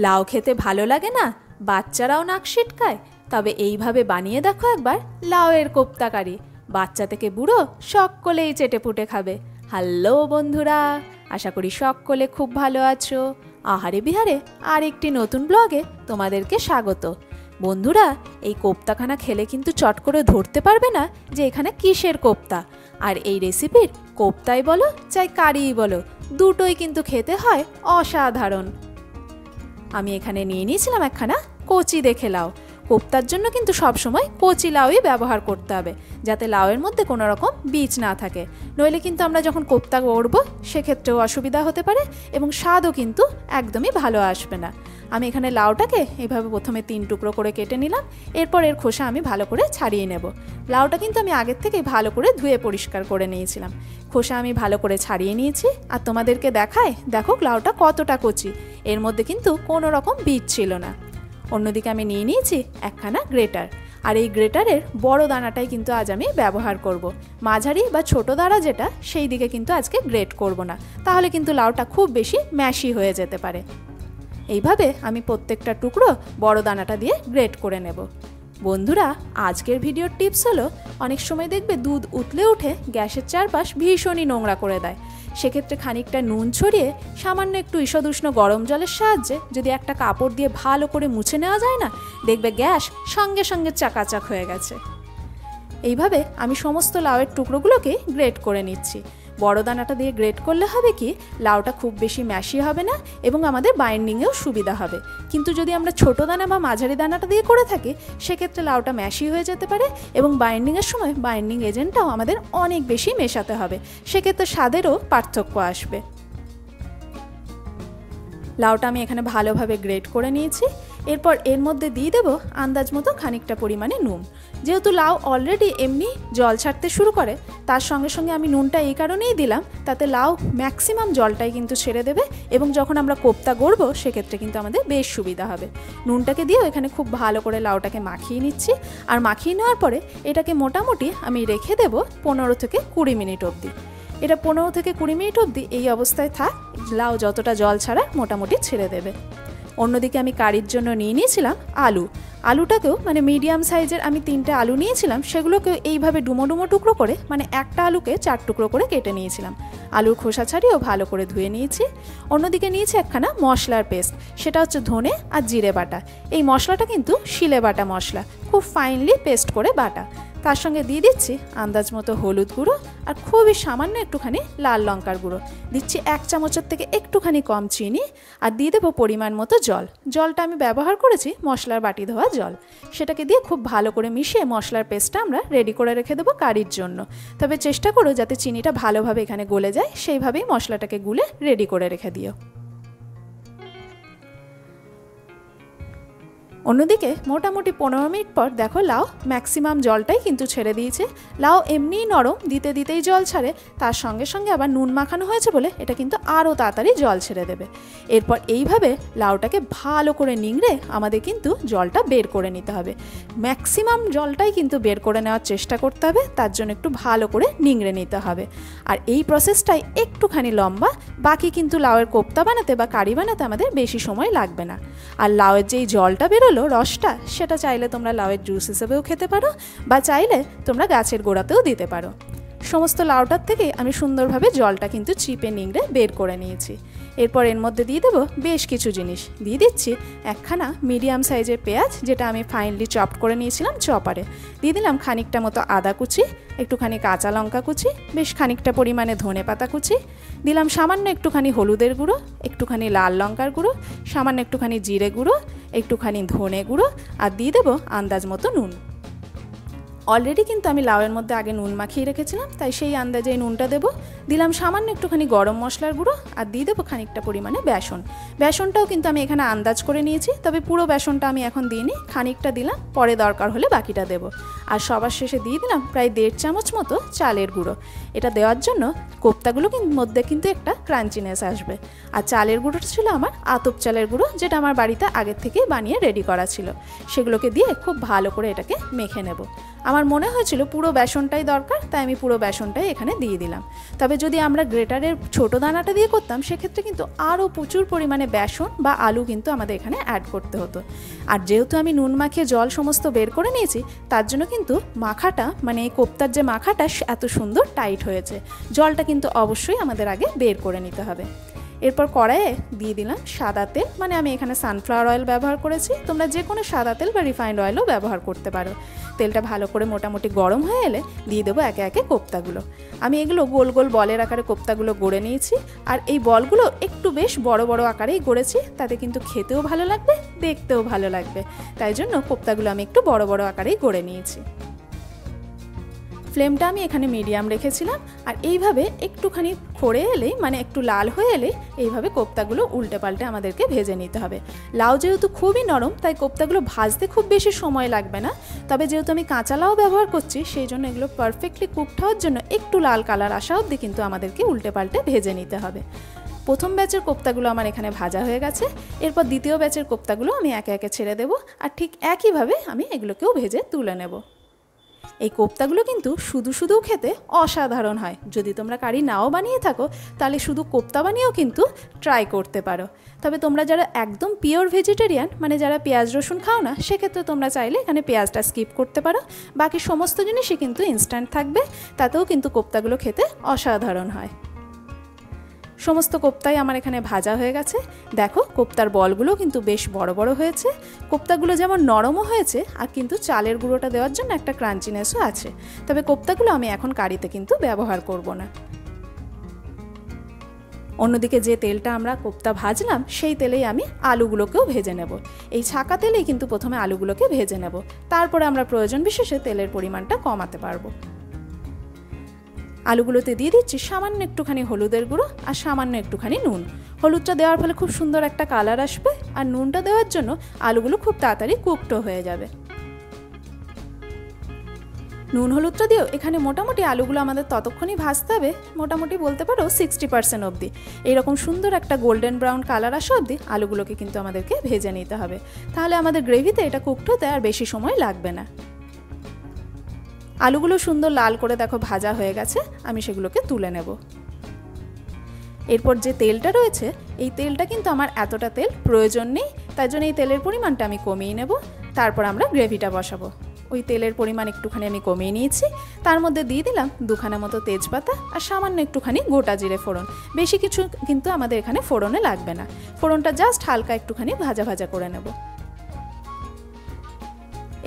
লাউ খেতে ভালো লাগে না, বাচ্চারাও নাক সিটকায়, তবে এইভাবে বানিয়ে দেখো একবার লাউয়ের কোপ্তা কারি। বাচ্চা থেকে বুড়ো সকলেই চেটেপুটে খাবে। হ্যালো বন্ধুরা, আশা করি সকলে খুব ভালো আছো। আহারে বিহারে আর একটি নতুন ব্লগে তোমাদেরকে স্বাগত। বন্ধুরা, এই কোপ্তাখানা খেলে কিন্তু চট করে ধরতে পারবে না যে এখানে কিসের কোপ্তা। আর এই রেসিপির কোপ্তাই বলো চাই কারিই বলো, দুটোই কিন্তু খেতে হয় অসাধারণ। আমি এখানে নিয়ে নিয়েছিলাম একখানা কচি দেখে লাউ। কোপ্তার জন্য কিন্তু সবসময় কচি লাউই ব্যবহার করতে হবে, যাতে লাউয়ের মধ্যে কোনো রকম বীজ না থাকে, নইলে কিন্তু আমরা যখন কোপ্তা গড়ব সেক্ষেত্রেও অসুবিধা হতে পারে এবং স্বাদও কিন্তু একদমই ভালো আসবে না। আমি এখানে লাউটাকে এইভাবে প্রথমে 3 টুকরো করে কেটে নিলাম। এরপর এর খোসা আমি ভালো করে ছাড়িয়ে নেব। লাউটা কিন্তু আমি আগের থেকেই ভালো করে ধুয়ে পরিষ্কার করে নিয়েছিলাম। খোসা আমি ভালো করে ছাড়িয়ে নিয়েছি আর তোমাদেরকে দেখাই, দেখো লাউটা কতটা কচি, এর মধ্যে কিন্তু কোনো রকম বীজ ছিল না। অন্যদিকে আমি নিয়ে নিয়েছি একখানা গ্রেটার, আর এই গ্রেটারের বড় দানাটাই কিন্তু আজ আমি ব্যবহার করব। মাঝারি বা ছোট দানা যেটা, সেই দিকে কিন্তু আজকে গ্রেট করব না, তাহলে কিন্তু লাউটা খুব বেশি ম্যাশি হয়ে যেতে পারে। এইভাবে আমি প্রত্যেকটা টুকরো বড় দানাটা দিয়ে গ্রেট করে নেব। বন্ধুরা, আজকের ভিডিওর টিপস হলো, অনেক সময় দেখবে দুধ উতলে উঠে গ্যাসের চারপাশ ভীষণই নোংরা করে দেয়। সেক্ষেত্রে খানিকটা নুন ছড়িয়ে সামান্য একটু ঈষদুষ্ণ গরম জলের সাহায্যে যদি একটা কাপড় দিয়ে ভালো করে মুছে নেওয়া যায় না, দেখবে গ্যাস সঙ্গে সঙ্গে চাকাচাক হয়ে গেছে। এইভাবে আমি সমস্ত লাউয়ের টুকরোগুলোকে গ্রেট করে নিচ্ছি। বড় দানাটা দিয়ে গ্রেট করলে হবে কি, লাউটা খুব বেশি ম্যাশি হবে না এবং আমাদের বাইন্ডিংয়েও সুবিধা হবে। কিন্তু যদি আমরা ছোট দানা বা মাঝারি দানাটা দিয়ে করে থাকি, সেক্ষেত্রে লাউটা ম্যাশি হয়ে যেতে পারে এবং বাইন্ডিংয়ের সময় বাইন্ডিং এজেন্টটাও আমাদের অনেক বেশি মেশাতে হবে, সেক্ষেত্রে স্বাদেরও পার্থক্য আসবে। লাউটা আমি এখানে ভালোভাবে গ্রেট করে নিয়েছি। এরপর এর মধ্যে দিয়ে দেবো আন্দাজ মতো খানিকটা পরিমাণে নুন। যেহেতু লাউ অলরেডি এমনি জল ছাড়তে শুরু করে, তার সঙ্গে সঙ্গে আমি নুনটা এই কারণেই দিলাম, তাতে লাউ ম্যাক্সিমাম জলটাই কিন্তু ছেড়ে দেবে এবং যখন আমরা কোপ্তা গড়বো সেক্ষেত্রে কিন্তু আমাদের বেশ সুবিধা হবে। নুনটাকে দিয়েও এখানে খুব ভালো করে লাউটাকে মাখিয়ে নিচ্ছি। আর মাখিয়ে নেওয়ার পরে এটাকে মোটামুটি আমি রেখে দেবো 15 থেকে 20 মিনিট অবধি। এটা 15 থেকে 20 মিনিট অবধি এই অবস্থায় থাক, লাউ যতটা জল ছাড়া মোটামুটি ছেড়ে দেবে। অন্যদিকে আমি কারির জন্য নিয়ে নিয়েছিলাম আলু। আলুটাকেও মিডিয়াম সাইজের আমি 3টে আলু নিয়েছিলাম, সেগুলোকেও এইভাবে ডুমো ডুমো টুকরো করে একটা আলুকে 4 টুকরো করে কেটে নিয়েছিলাম। আলুর খোসা ছাড়িয়েও ভালো করে ধুয়ে নিয়েছি। অন্যদিকে নিয়েছি একখানা মশলার পেস্ট, সেটা হচ্ছে ধনে আর জিরে বাটা। এই মশলাটা কিন্তু শিলে বাটা মশলা, খুব ফাইনলি পেস্ট করে বাটা। তার সঙ্গে দিয়ে দিচ্ছি আন্দাজ মতো হলুদ গুঁড়ো আর খুবই সামান্য একটুখানি লাল লঙ্কার গুঁড়ো। দিচ্ছি 1 চামচের থেকে একটুখানি কম চিনি আর দিয়ে দেবো পরিমাণ মতো জল। জলটা আমি ব্যবহার করেছি মশলার বাটি ধোয়া জল। সেটাকে দিয়ে খুব ভালো করে মিশিয়ে মশলার পেস্টটা আমরা রেডি করে রেখে দেবো কারির জন্য। তবে চেষ্টা করো যাতে চিনিটা ভালোভাবে এখানে গলে যায়, সেইভাবেই মশলাটাকে গুলে রেডি করে রেখে দিও। অন্যদিকে মোটামুটি 15 মিনিট পর দেখো লাউ ম্যাক্সিমাম জলটাই কিন্তু ছেড়ে দিয়েছে। লাউ এমনিই নরম, দিতে দিতেই জল ছাড়ে, তার সঙ্গে সঙ্গে আবার নুন মাখানো হয়েছে বলে এটা কিন্তু আরও তাড়াতাড়ি জল ছেড়ে দেবে। এরপর এইভাবে লাউটাকে ভালো করে নিংড়ে আমাদের কিন্তু জলটা বের করে নিতে হবে। ম্যাক্সিমাম জলটাই কিন্তু বের করে নেওয়ার চেষ্টা করতে হবে, তার জন্য একটু ভালো করে নিংড়ে নিতে হবে। আর এই প্রসেসটাই একটুখানি লম্বা, বাকি কিন্তু লাউয়ের কোপ্তা বানাতে বা কারি বানাতে আমাদের বেশি সময় লাগবে না। আর লাউয়ের যেই জলটা বেরোলো রসটা, সেটা চাইলে তোমরা লাউয়ের জুস হিসেবেও খেতে পারো বা চাইলে তোমরা গাছের গোড়াতেও দিতে পারো। সমস্ত লাউটার থেকে আমি সুন্দরভাবে জলটা কিন্তু চিপে নিংড়ে বের করে নিয়েছি। এরপর এর মধ্যে দিয়ে দেবো বেশ কিছু জিনিস। দিয়ে দিচ্ছি একখানা মিডিয়াম সাইজের পেঁয়াজ, যেটা আমি ফাইনলি চপড করে নিয়েছিলাম চপারে। দিয়ে দিলাম খানিকটা মতো আদা কুচি, একটুখানি কাঁচা লঙ্কা কুচি, বেশ খানিকটা পরিমাণে ধনে পাতা কুচি, দিলাম সামান্য একটুখানি হলুদের গুঁড়ো, একটুখানি লাল লঙ্কার গুঁড়ো, সামান্য একটুখানি জিরে গুঁড়ো, একটুখানি ধনে গুঁড়ো আর দিয়ে দেবো আন্দাজ মতো নুন। অলরেডি কিন্তু আমি লাউয়ের মধ্যে আগে নুন মাখিয়ে রেখেছিলাম, তাই সেই আন্দাজেই নুনটা দেবো। দিলাম সামান্য একটুখানি গরম মশলার গুঁড়ো আর দিয়ে দেবো খানিকটা পরিমাণে বেসন। বেসনটাও কিন্তু আমি এখানে আন্দাজ করে নিয়েছি, তবে পুরো বেসনটা আমি এখন দিইনি, খানিকটা দিলাম, পরে দরকার হলে বাকিটা দেবো। আর সবার শেষে দিয়ে দিলাম প্রায় 1.5 চামচ মতো চালের গুঁড়ো। এটা দেওয়ার জন্য কোপ্তাগুলো মধ্যে কিন্তু একটা ক্রাঞ্চিনেস আসবে। আর চালের গুঁড়োটা ছিল আমার আতপ চালের গুঁড়ো, যেটা আমার বাড়িতে আগের থেকে বানিয়ে রেডি করা ছিল। সেগুলোকে দিয়ে খুব ভালো করে এটাকে মেখে নেব। আমার মনে হয়েছিল পুরো বেসনটাই দরকার, তাই আমি পুরো বেসনটাই এখানে দিয়ে দিলাম। তবে তবে যদি আমরা গ্রেটারের ছোটো দানাটা দিয়ে করতাম সেক্ষেত্রে কিন্তু আরও প্রচুর পরিমাণে বেসন বা আলু কিন্তু আমাদের এখানে অ্যাড করতে হতো। আর যেহেতু আমি নুন মাখিয়ে জল সমস্ত বের করে নিয়েছি, তার জন্য কিন্তু মাখাটা মানে এই কোপ্তার যে মাখাটা এত সুন্দর টাইট হয়েছে। জলটা কিন্তু অবশ্যই আমাদের আগে বের করে নিতে হবে। এরপর কড়াইয়ে দিয়ে দিলাম সাদা তেল, মানে আমি এখানে সানফ্লাওয়ার অয়েল ব্যবহার করেছি, তোমরা যে কোনো সাদা তেল বা রিফাইন্ড অয়েলও ব্যবহার করতে পারো। তেলটা ভালো করে মোটামুটি গরম হয়ে এলে দিয়ে দেবো একে একে কোপ্তাগুলো। আমি এগুলো গোল গোল বলের আকারে কোপ্তাগুলো গড়ে নিয়েছি, আর এই বলগুলো একটু বেশ বড় বড় আকারেই গড়েছি, তাতে কিন্তু খেতেও ভালো লাগবে, দেখতেও ভালো লাগবে। তাই জন্য কোপ্তাগুলো আমি একটু বড় বড় আকারেই গড়ে নিয়েছি। ফ্লেমটা আমি এখানে মিডিয়াম রেখেছিলাম, আর এইভাবে একটুখানি খড়ে এলেই মানে একটু লাল হয়ে এলেই এইভাবে কোপ্তাগুলো উল্টে পাল্টে আমাদেরকে ভেজে নিতে হবে। লাউ যেহেতু খুবই নরম, তাই কোপ্তাগুলো ভাজতে খুব বেশি সময় লাগবে না। তবে যেহেতু আমি কাঁচা লাউ ব্যবহার করছি, সেই জন্য এগুলো পারফেক্টলি কুকড হওয়ার জন্য একটু লাল কালার আসা অবধি কিন্তু আমাদেরকে উল্টে পাল্টে ভেজে নিতে হবে। প্রথম ব্যাচের কোপ্তাগুলো আমার এখানে ভাজা হয়ে গেছে। এরপর দ্বিতীয় ব্যাচের কোপ্তাগুলো আমি একে একে ছেড়ে দেবো, আর ঠিক একইভাবে আমি এগুলোকেও ভেজে তুলে নেব। এই কোপ্তাগুলো কিন্তু শুধু শুধু খেতে অসাধারণ হয়। যদি তোমরা কারি নাও বানিয়ে থাকো, তাহলে শুধু কোপ্তা বানিয়েও কিন্তু ট্রাই করতে পারো। তবে তোমরা যারা একদম পিওর ভেজিটেরিয়ান, মানে যারা পেঁয়াজ রসুন খাও না, সেক্ষেত্রে তোমরা চাইলে এখানে পেঁয়াজটা স্কিপ করতে পারো। বাকি সমস্ত জিনিসই কিন্তু ইনস্ট্যান্ট থাকবে, তাতেও কিন্তু কোপ্তাগুলো খেতে অসাধারণ হয়। সমস্ত কোপ্তাই আমার এখানে ভাজা হয়ে গেছে। দেখো কোপ্তার বলগুলো কিন্তু বেশ বড় বড় হয়েছে। কোপ্তাগুলো যেমন নরমও হয়েছে, আর কিন্তু চালের গুঁড়োটা দেওয়ার জন্য একটা ক্রাঞ্চিনেসও আছে। তবে কোপ্তাগুলো আমি এখন কারিতে কিন্তু ব্যবহার করব না। অন্যদিকে যে তেলটা আমরা কোপ্তা ভাজলাম, সেই তেলেই আমি আলুগুলোকেও ভেজে নেব। এই ছাকা তেলেই কিন্তু প্রথমে আলুগুলোকে ভেজে নেব, তারপরে আমরা প্রয়োজন বিশেষে তেলের পরিমাণটা কমাতে পারবো। আলুগুলোতে দিয়ে দিচ্ছি সামান্য একটুখানি হলুদের গুঁড়ো আর সামান্য একটুখানি নুন। হলুদটা দেওয়ার ফলে খুব সুন্দর একটা কালার আসবে, আর নুনটা দেওয়ার জন্য আলুগুলো খুব তাড়াতাড়ি কুকড হয়ে যাবে। নুন হলুদটা দিয়েও এখানে মোটামুটি আলুগুলো আমাদের ততক্ষণই ভাজতে হবে, মোটামুটি বলতে পারো 60% অবধি। এইরকম সুন্দর একটা গোল্ডেন ব্রাউন কালার আসা অবধি আলুগুলোকে কিন্তু আমাদেরকে ভেজে নিতে হবে। তাহলে আমাদের গ্রেভিতে এটা কুকড হতে আর বেশি সময় লাগবে না। আলুগুলো সুন্দর লাল করে দেখো ভাজা হয়ে গেছে, আমি সেগুলোকে তুলে নেব। এরপর যে তেলটা রয়েছে, এই তেলটা কিন্তু আমার এতটা তেল প্রয়োজন নেই, তাই জন্য এই তেলের পরিমাণটা আমি কমিয়ে নেব। তারপর আমরা গ্রেভিটা বসাবো। ওই তেলের পরিমাণ একটুখানি আমি কমিয়ে নিয়েছি। তার মধ্যে দিয়ে দিলাম দুখানা মতো তেজপাতা আর সামান্য একটুখানি গোটা জিরে ফোড়ন। বেশি কিছু কিন্তু আমাদের এখানে ফোড়নে লাগবে না। ফোড়নটা জাস্ট হালকা একটুখানি ভাজা ভাজা করে নেব।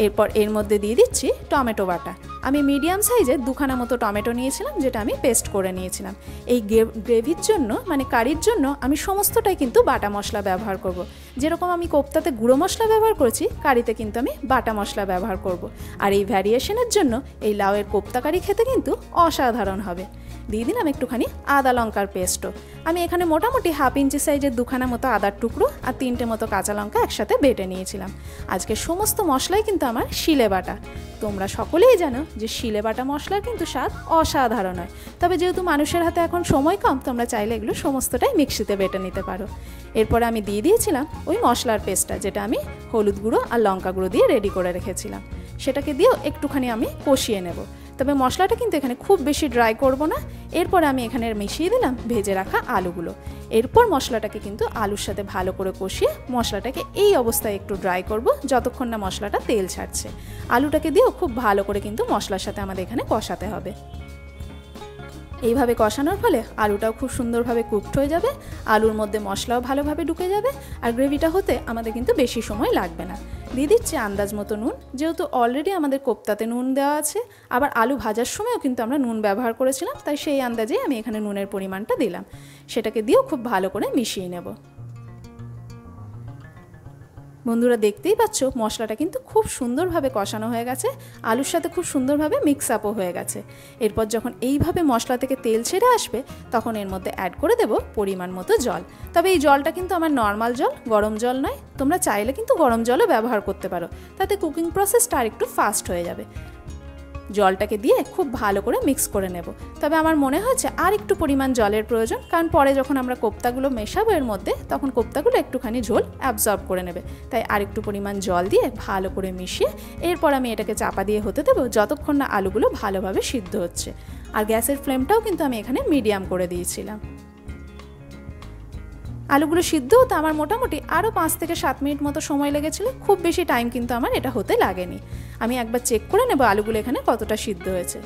এরপর এর মধ্যে দিয়ে দিচ্ছি টমেটো বাটা। আমি মিডিয়াম সাইজের দুখানা মতো টমেটো নিয়েছিলাম, যেটা আমি পেস্ট করে নিয়েছিলাম। এই গ্রেভির জন্য মানে কারির জন্য আমি সমস্তটাই কিন্তু বাটা মশলা ব্যবহার করব। যেরকম আমি কোপ্তাতে গুঁড়ো মশলা ব্যবহার করেছি, কারিতে কিন্তু আমি বাটা মশলা ব্যবহার করব। আর এই ভ্যারিয়েশনের জন্য এই লাউয়ের কোপ্তা কারি খেতে কিন্তু অসাধারণ হবে। দিয়ে দিলাম একটুখানি আদা লঙ্কার পেস্টও। আমি এখানে মোটামুটি 1/2 ইঞ্চি সাইজের দুখানা মতো আদার টুকরো আর 3টে মতো কাঁচা লঙ্কা একসাথে বেটে নিয়েছিলাম। আজকে সমস্ত মশলাই কিন্তু আমার শিলে বাটা। তোমরা সকলেই জানো যে শিলে বাটা মশলার কিন্তু স্বাদ অসাধারণ হয়। তবে যেহেতু মানুষের হাতে এখন সময় কম, তোমরা চাইলে এগুলো সমস্তটাই মিক্সিতে বেটে নিতে পারো। এরপরে আমি দিয়ে দিয়েছিলাম ওই মশলার পেস্টটা, যেটা আমি হলুদ গুঁড়ো আর লঙ্কা গুঁড়ো দিয়ে রেডি করে রেখেছিলাম। সেটাকে দিয়েও একটুখানি আমি কষিয়ে নেব। তবে মশলাটা কিন্তু এখানে খুব বেশি ড্রাই করব না। এরপর আমি এখানে মিশিয়ে দিলাম ভেজে রাখা আলুগুলো। এরপর মশলাটাকে কিন্তু আলুর সাথে ভালো করে কষিয়ে মশলাটাকে এই অবস্থায় একটু ড্রাই করব, যতক্ষণ না মশলাটা তেল ছাড়ছে। আলুটাকে দিয়েও খুব ভালো করে কিন্তু মশলার সাথে আমাদের এখানে কষাতে হবে। এইভাবে কষানোর ফলে আলুটাও খুব সুন্দরভাবে কুকড হয়ে যাবে, আলুর মধ্যে মশলাও ভালোভাবে ঢুকে যাবে, আর গ্রেভিটা হতে আমাদের কিন্তু বেশি সময় লাগবে না। দিয়ে দিচ্ছি আন্দাজ মতো নুন। যেহেতু অলরেডি আমাদের কোপ্তাতে নুন দেওয়া আছে, আবার আলু ভাজার সময়ও কিন্তু আমরা নুন ব্যবহার করেছিলাম, তাই সেই আন্দাজেই আমি এখানে নুনের পরিমাণটা দিলাম। সেটাকে দিয়েও খুব ভালো করে মিশিয়ে নেব। বন্ধুরা দেখতেই পাচ্ছ মশলাটা কিন্তু খুব সুন্দরভাবে কষানো হয়ে গেছে, আলুর সাথে খুব সুন্দরভাবে মিক্স আপও হয়ে গেছে। এরপর যখন এইভাবে মশলা থেকে তেল ছেড়ে আসবে, তখন এর মধ্যে অ্যাড করে দেব পরিমাণ মতো জল। তবে এই জলটা কিন্তু আমার নর্মাল জল, গরম জল নয়। তোমরা চাইলে কিন্তু গরম জলও ব্যবহার করতে পারো, তাতে কুকিং প্রসেসটা আর একটু ফাস্ট হয়ে যাবে। জলটাকে দিয়ে খুব ভালো করে মিক্স করে নেব। তবে আমার মনে হচ্ছে আর একটু পরিমাণ জলের প্রয়োজন, কারণ পরে যখন আমরা কোপ্তাগুলো মেশাবো এর মধ্যে তখন কোপ্তাগুলো একটুখানি ঝোল অ্যাবজর্ব করে নেবে। তাই আর একটু পরিমাণ জল দিয়ে ভালো করে মিশিয়ে এরপর আমি এটাকে চাপা দিয়ে হতে দেবো যতক্ষণ না আলুগুলো ভালোভাবে সিদ্ধ হচ্ছে। আর গ্যাসের ফ্লেমটাও কিন্তু আমি এখানে মিডিয়াম করে দিয়েছিলাম। আলুগুলো সিদ্ধ হতে আমার মোটামুটি আরও 5 থেকে 7 মিনিট মতো সময় লেগেছিল। খুব বেশি টাইম কিন্তু আমার এটা হতে লাগেনি। আমি একবার চেক করে নেব আলুগুলো এখানে কতটা সিদ্ধ হয়েছে।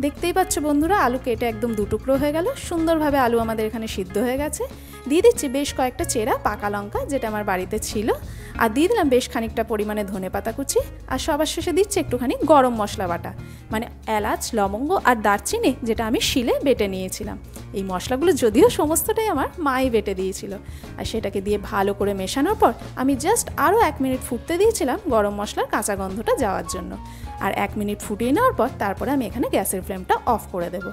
দেখতেই পাচ্ছ বন্ধুরা, আলু কেটে একদম 2 টুকরো হয়ে গেল। সুন্দরভাবে আলু আমাদের এখানে সিদ্ধ হয়ে গেছে। দিয়ে দিচ্ছি বেশ কয়েকটা চেরা পাকা লঙ্কা, যেটা আমার বাড়িতে ছিল, আর দিয়ে দিলাম বেশ খানিকটা পরিমাণে ধনেপাতা কুচি, আর সবার শেষে দিচ্ছি একটুখানি গরম মশলা বাটা, মানে এলাচ, লবঙ্গ আর দারচিনি, যেটা আমি শিলে বেটে নিয়েছিলাম। এই মশলাগুলো যদিও সমস্তটাই আমার মাই বেটে দিয়েছিল। আর সেটাকে দিয়ে ভালো করে মেশানোর পর আমি জাস্ট আরও 1 মিনিট ফুটতে দিয়েছিলাম গরম মশলার কাঁচা গন্ধটা যাওয়ার জন্য। আর 1 মিনিট ফুটিয়ে নেওয়ার পর তারপরে আমি এখানে গ্যাসের ফ্লেমটা অফ করে দেব।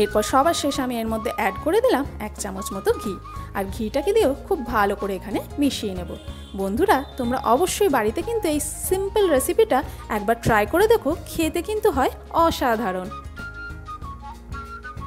এরপর সবার শেষে আমি এর মধ্যে অ্যাড করে দিলাম 1 চামচ মতো ঘি, আর ঘিটাকে দিয়েও খুব ভালো করে এখানে মিশিয়ে নেব। বন্ধুরা, তোমরা অবশ্যই বাড়িতে কিন্তু এই সিম্পল রেসিপিটা একবার ট্রাই করে দেখো, খেতে কিন্তু হয় অসাধারণ।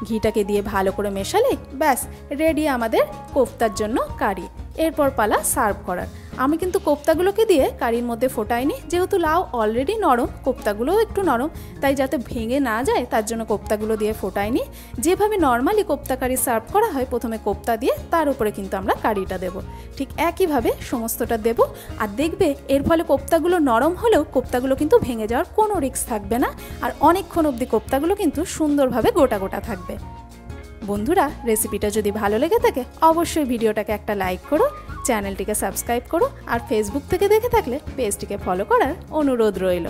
ঘিটাকে দিয়ে ভালো করে মেশালে ব্যাস রেডি আমাদের কোফতার জন্য কারি। এরপর পালা সার্ভ করার। আমি কিন্তু কোপ্তাগুলোকে দিয়ে কারির মধ্যে ফোটাইনি, যেহেতু লাউ অলরেডি নরম, কোপ্তাগুলোও একটু নরম, তাই যাতে ভেঙে না যায় তার জন্য কোপ্তাগুলো দিয়ে ফোটাইনি। যেভাবে নর্মালি কোপ্তা কারি সার্ভ করা হয়, প্রথমে কোপ্তা দিয়ে তার উপরে কিন্তু আমরা কারিটা দেব, ঠিক একইভাবে সমস্তটা দেব। আর দেখবে এর ফলে কোপ্তাগুলো নরম হলেও কোপ্তাগুলো কিন্তু ভেঙে যাওয়ার কোনো রিস্ক থাকবে না, আর অনেকক্ষণ অবধি কোপ্তাগুলো কিন্তু সুন্দরভাবে গোটা গোটা থাকবে। বন্ধুরা, রেসিপিটা যদি ভালো লেগে থাকে অবশ্যই ভিডিওটাকে একটা লাইক করো, চ্যানেলটিকে সাবস্ক্রাইব করো, আর ফেসবুক থেকে দেখে থাকলে পেজটিকে ফলো করার অনুরোধ রইল।